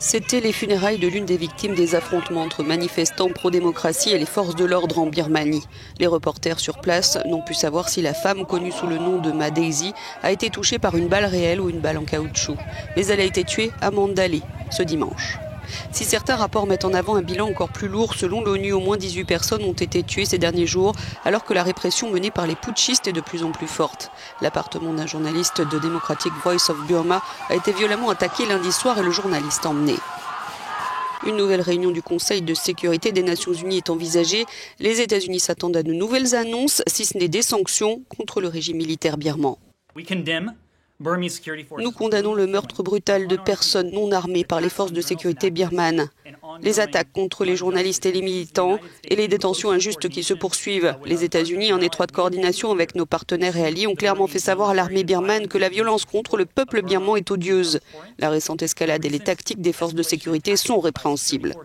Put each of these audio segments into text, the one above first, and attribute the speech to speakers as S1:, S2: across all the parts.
S1: C'était les funérailles de l'une des victimes des affrontements entre manifestants pro-démocratie et les forces de l'ordre en Birmanie. Les reporters sur place n'ont pu savoir si la femme, connue sous le nom de Ma Daisy, a été touchée par une balle réelle ou une balle en caoutchouc. Mais elle a été tuée à Mandalay ce dimanche. Si certains rapports mettent en avant un bilan encore plus lourd, selon l'ONU, au moins 18 personnes ont été tuées ces derniers jours, alors que la répression menée par les putschistes est de plus en plus forte. L'appartement d'un journaliste de Democratic Voice of Burma a été violemment attaqué lundi soir et le journaliste emmené. Une nouvelle réunion du Conseil de sécurité des Nations Unies est envisagée. Les États-Unis s'attendent à de nouvelles annonces, si ce n'est des sanctions contre le régime militaire birman. Nous condamnons le meurtre brutal de personnes non armées par les forces de sécurité birmanes, les attaques contre les journalistes et les militants et les détentions injustes qui se poursuivent. Les États-Unis, en étroite coordination avec nos partenaires et alliés, ont clairement fait savoir à l'armée birmane que la violence contre le peuple birman est odieuse. La récente escalade et les tactiques des forces de sécurité sont répréhensibles.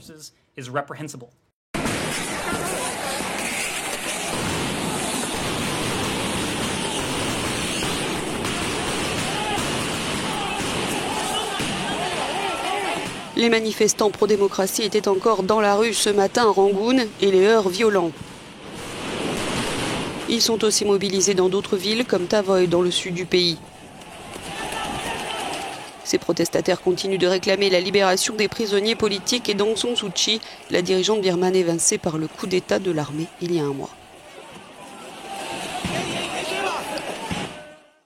S1: Les manifestants pro-démocratie étaient encore dans la rue ce matin à Rangoon et les heurts violents. Ils sont aussi mobilisés dans d'autres villes comme Tavoy dans le sud du pays. Ces protestataires continuent de réclamer la libération des prisonniers politiques et d'Aung San Suu Kyi, la dirigeante birmane évincée par le coup d'État de l'armée il y a un mois.